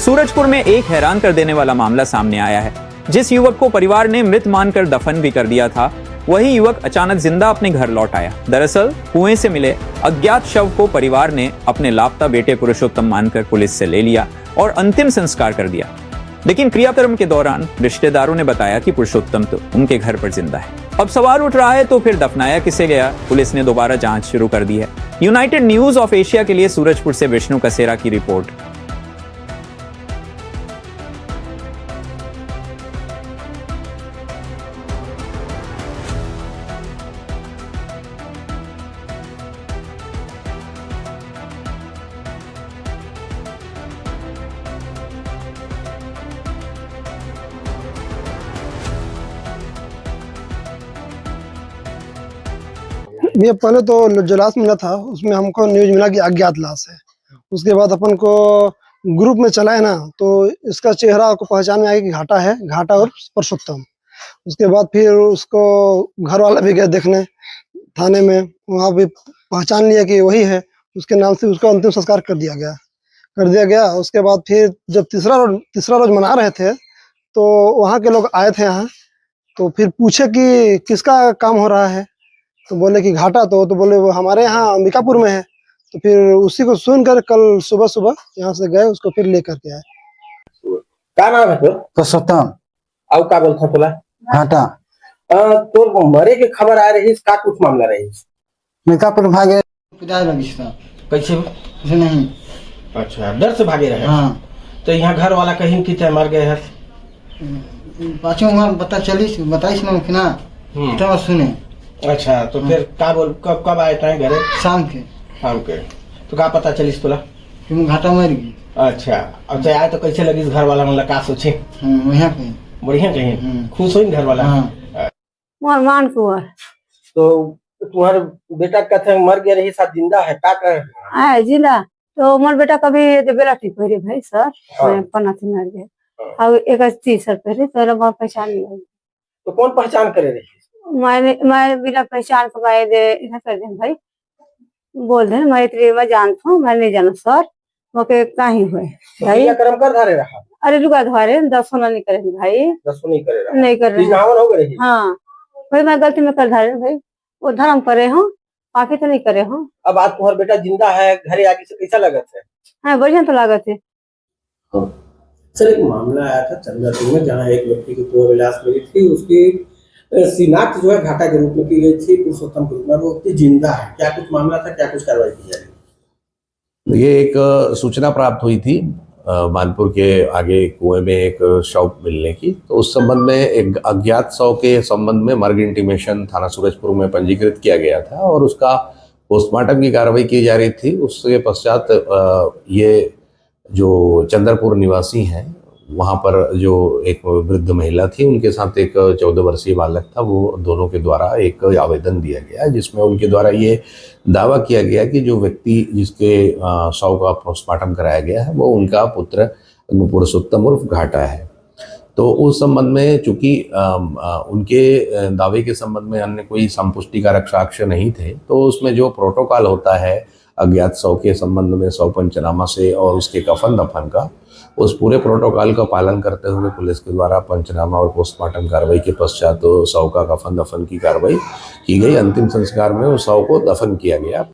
सूरजपुर में एक हैरान कर देने वाला मामला सामने आया है। जिस युवक को परिवार ने मृत मानकर दफन भी कर दिया था, वही युवक अचानक जिंदा अपने घर लौट आया। दरअसल कुएं से मिले अज्ञात शव को परिवार ने अपने लापता बेटे पुरुषोत्तम मानकर पुलिस से ले लिया और अंतिम संस्कार कर दिया। लेकिन क्रियाक्रम के दौरान रिश्तेदारों ने बताया कि पुरुषोत्तम तो उनके घर पर जिंदा है। अब सवाल उठ रहा है, तो फिर दफनाया किसे गया? पुलिस ने दोबारा जांच शुरू कर दी है। यूनाइटेड न्यूज ऑफ एशिया के लिए सूरजपुर से विष्णु कसेरा की रिपोर्ट। ये पहले तो जो लाश मिला था उसमें हमको न्यूज मिला कि अज्ञात लाश है। उसके बाद अपन को ग्रुप में चला है ना, तो इसका चेहरा को पहचान में आया कि घाटा है, घाटा और पुरुषोत्तम। उसके बाद फिर उसको घर वाला भी गया देखने थाने में, वहाँ भी पहचान लिया कि वही है। उसके नाम से उसका अंतिम संस्कार कर दिया गया। उसके बाद फिर जब तीसरा रोज मना रहे थे, तो वहाँ के लोग आए थे यहाँ, तो फिर पूछे कि किसका काम हो रहा है, तो बोले कि घाटा। तो बोले वो हमारे यहाँ अंबिकापुर में है। तो फिर उसी को सुनकर कल सुबह यहाँ से गए, उसको फिर लेकर के आए। क्या नाम है तो? पुरुषोत्तम। अब क्या बोलता तुला? घाटा। तो मरे के खबर आ रही, का कुछ मामला रही? अंबिकापुर भागे कैसे नहीं। अच्छा, डर से भागे रहे? हाँ। तो यहाँ घर वाला कहीं की मर गए है? पाँचों पता चली बताइस ना तो सुने। अच्छा, तो फिर कब आए थे घरे? शाम के। तो क्या पता चलिस तुला? कि घाटा मर गई। अच्छा, अब तो आए तो कैसे लगी घर वाला? मतलब का सोचे? बढ़िया कहीं बढ़िया कहीं खुश हुई घर वाला? मान कुंवर। तो तुम्हारे बेटा कहते मर गया रही, साथ जिंदा है, क्या कर? जिंदा तो मोर बेटा कभी बेला ठीक हो रही भाई सर। मैं पन्ना थी मर गए और एक 30 सर पहले तो बहुत पहचान नहीं आई। तो कौन पहचान करे रही? मैं बिना पहचान को मैं ऐसा कर दे भाई, बोल दे मैं इतनी मैं जानता हूँ, मैं नहीं जाना सर मोके कहीं हुए भाई। कर्म कर धारे रहा? अरे रुका धारे 10 होना नहीं करेंगे भाई। 10 नहीं करे नहीं कर रहे हो गए? हाँ भाई, मैं गलती में कर धारे भाई, वो धर्म करे हूँ, बाकी तो नहीं करे हूँ। अब आज तुम्हारा बेटा जिंदा है, घरे आगे से कैसा लगा था? हाँ बढ़िया तो लागत है। सर, एक मामला आया था चंद्रपुर में, जहाँ एक व्यक्ति की कुएं में लाश मिली थी। उसकी शिनाख्त जो है घाटा के रूप में की गई थी, पुरुषोत्तम के रूप में। वो व्यक्ति जिंदा है, क्या कुछ मामला था, क्या कुछ कार्रवाई की जा रही? ये एक सूचना प्राप्त हुई थी मानपुर के आगे कुएं में एक शव मिलने की। तो उस संबंध में एक अज्ञात शव के संबंध में मर्ग इंटीमेशन थाना सूरजपुर में पंजीकृत किया गया था और उसका पोस्टमार्टम की कार्रवाई की जा रही थी। उसके पश्चात ये जो चंद्रपुर निवासी हैं, वहाँ पर जो एक वृद्ध महिला थी, उनके साथ एक 14 वर्षीय बालक था, वो दोनों के द्वारा एक आवेदन दिया गया, जिसमें उनके द्वारा ये दावा किया गया कि जो व्यक्ति जिसके शव का पोस्टमार्टम कराया गया है, वो उनका पुत्र पुरुषोत्तम उर्फ घाटा है। तो उस संबंध में चूंकि उनके दावे के संबंध में अन्य कोई संपुष्टिकारक साक्ष्य नहीं थे, तो उसमें जो प्रोटोकॉल होता है अज्ञात शव के संबंध में, शव पंचनामा से और उसके कफन दफन का, उस पूरे प्रोटोकॉल का पालन करते हुए पुलिस के द्वारा पंचनामा और पोस्टमार्टम कार्रवाई के पश्चात तो शव का कफन दफन की कार्रवाई की गई। अंतिम संस्कार में उस शव को दफन किया गया।